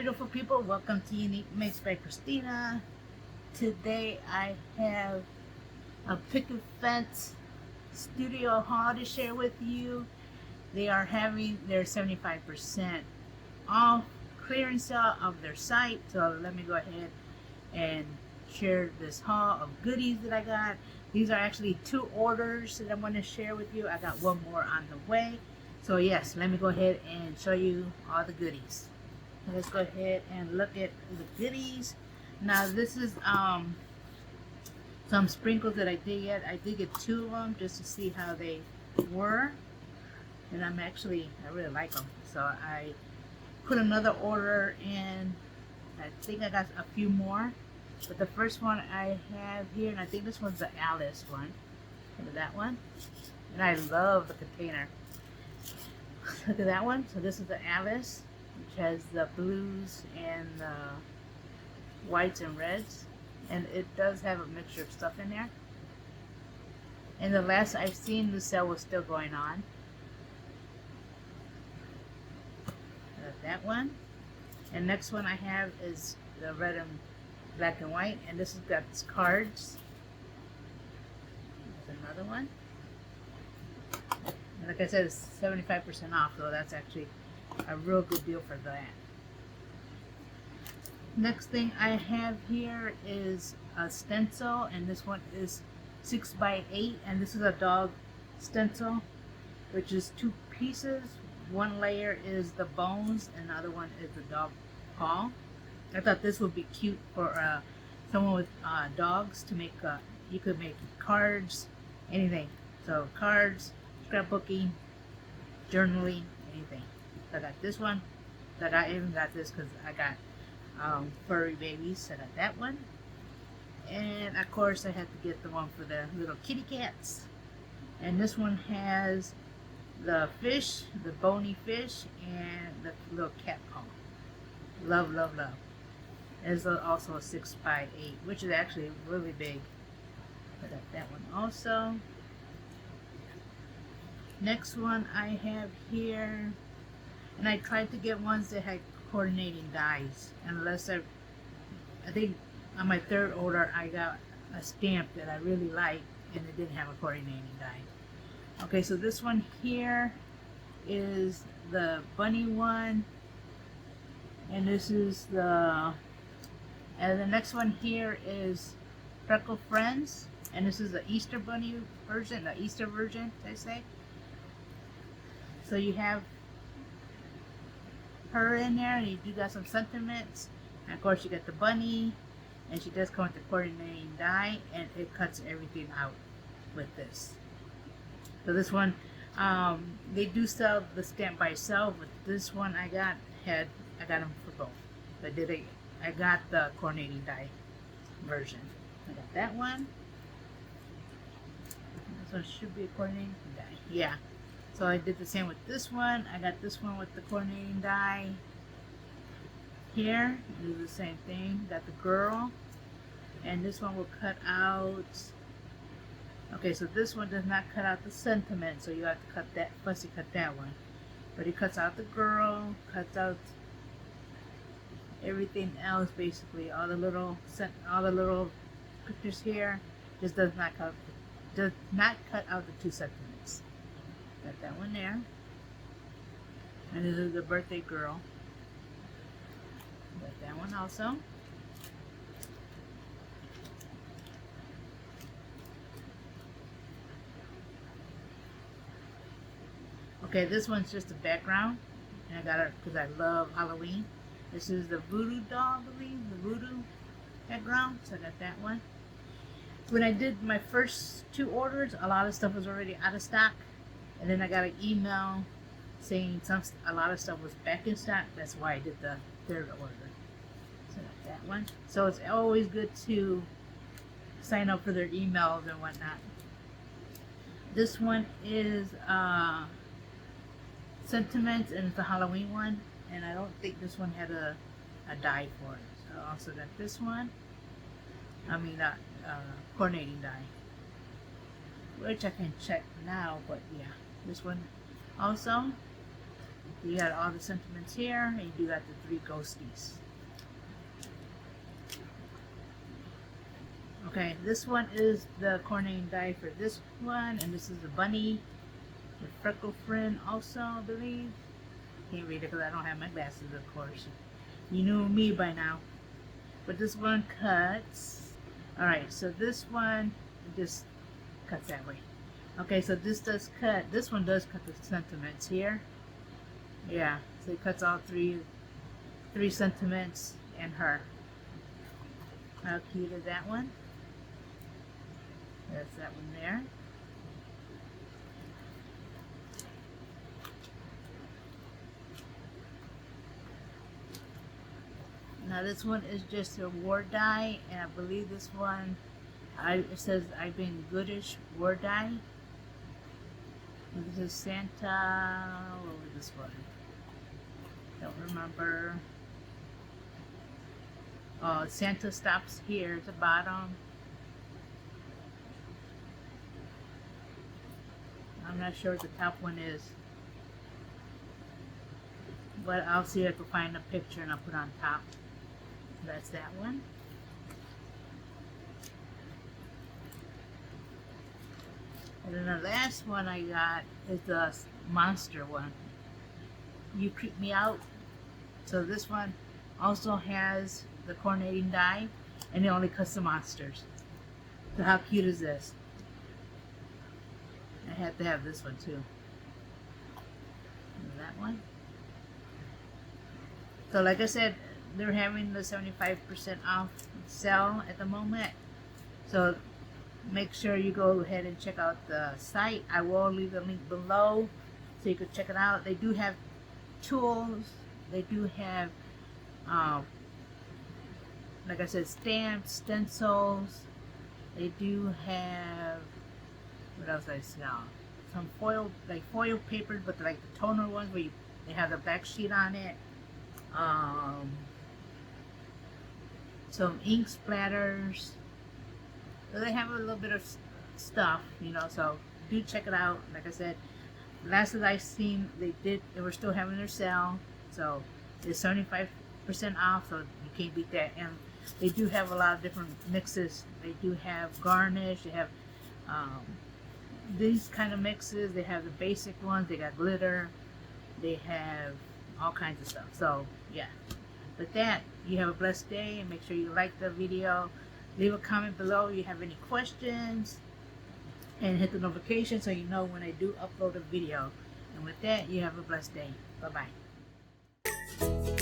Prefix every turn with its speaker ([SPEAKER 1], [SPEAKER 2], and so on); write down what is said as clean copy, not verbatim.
[SPEAKER 1] beautiful people, welcome to Unique Mix by Christina. Today I have a Picket Fence studio haul to share with you. They are having their 75% off clearance sale of their site. So let me go ahead and share this haul of goodies that I got. These are actually 2 orders that I'm going to share with you. I got one more on the way. So yes, let me go ahead and show you all the goodies. Let's go ahead and look at the goodies. Now this is some sprinkles that I did get. I did get 2 of them just to see how they were, and I really like them. So I put another order in. I think I got a few more, but the first one I have here, and I think this one's the Alice one. Look at that one, and I love the container. Look at that one. So this is the Alice, which has the blues and the whites and reds, and it does have a mixture of stuff in there. And the last I've seen, the sale was still going on. That one. And next one I have is the red and black and white, and this has got its cards. There's another one. And like I said, it's 75% off, so that's actually a real good deal for that. Next thing I have here is a stencil, and this one is 6x8, and this is a dog stencil, which is 2 pieces. One layer is the bones, and the other one is the dog paw. I thought this would be cute for someone with dogs to make. You could make cards, anything. So cards, scrapbooking, journaling, anything. So I got this one. That I even got this because I got furry babies. So I got that one. And of course I had to get the one for the little kitty cats. And this one has the fish, the bony fish, and the little cat paw. Love, love, love. There's also a 6x8, which is actually really big. I got that one also. Next one I have here, and I tried to get ones that had coordinating dies, unless I think on my 3rd order I got a stamp that I really liked, and it didn't have a coordinating die. Okay, so this one here is the bunny one, and this is the next one here is Freckle Friends, and this is the Easter bunny version, the Easter version, I say. So you have her in there, and you do got some sentiments, and of course you got the bunny, and she does come with the coordinating die, and it cuts everything out with this. So this one, they do sell the stamp by itself, but this one I got them for both. I got the coordinating die version. I got that one. This one should be a coordinating die. Yeah. So I did the same with this one. I got this one with the coordinating die. Here, do the same thing. Got the girl, and this one will cut out. Okay, so this one does not cut out the sentiment, so you have to cut that. Fussy cut that one, but it cuts out the girl, cuts out everything else basically. All the little pictures here just does not cut out the 2 sentiments. Got that one there, and this is the birthday girl. Got that one also. Okay, this one's just a background, and I got it because I love Halloween. This is the voodoo doll, I believe, the voodoo background, so I got that one. When I did my first 2 orders, a lot of stuff was already out of stock, and then I got an email saying a lot of stuff was back in stock. That's why I did the 3rd order. So I got that one. So it's always good to sign up for their emails and whatnot. This one is Sentiments, and it's a Halloween one, and I don't think this one had a die for it. So I also got this one. Coordinating die, which I can check now, but yeah, this one also. You got all the sentiments here, and you got the 3 ghosties. Okay, this one is the coordinating die for this one, and this is the bunny, the freckle friend also, I believe. Can't read it because I don't have my glasses, of course. You knew me by now. But this one cuts. Alright, so this one just cuts that way. Okay, so this does cut. This one does cut the sentiments here. Yeah, so it cuts all three sentiments and her. How cute is that one? That's that one there. Now this one is just a war die, and I believe this one, it says I've been goodish war die. And this is Santa. What was this one? Don't remember. Oh, Santa stops here at the bottom. I'm not sure what the top one is, but I'll see if I can find a picture and I'll put on top. That's that one. And then the last one I got is the monster one. You Creep Me Out. So this one also has the coordinating die, and it only cuts the monsters. So how cute is this? I have to have this one too. And that one. So like I said, they're having the 75% off sale at the moment. So make sure you go ahead and check out the site. I will leave the link below so you can check it out. They do have tools. They do have, like I said, stamps, stencils. They do have, what else I sell? Some foil, like foil papers, but like the toner ones where they have the back sheet on it. Some ink splatters. So they have a little bit of stuff, you know, so do check it out. Like I said, last that I seen, they were still having their sale, so it's 75% off, so you can't beat that. And they do have a lot of different mixes. They do have garnish, they have these kind of mixes, they have the basic ones, they got glitter, they have all kinds of stuff. So yeah, with that, you have a blessed day, and make sure you like the video, leave a comment below if you have any questions, and hit the notification so you know when I do upload a video. And with that, you have a blessed day. Bye bye.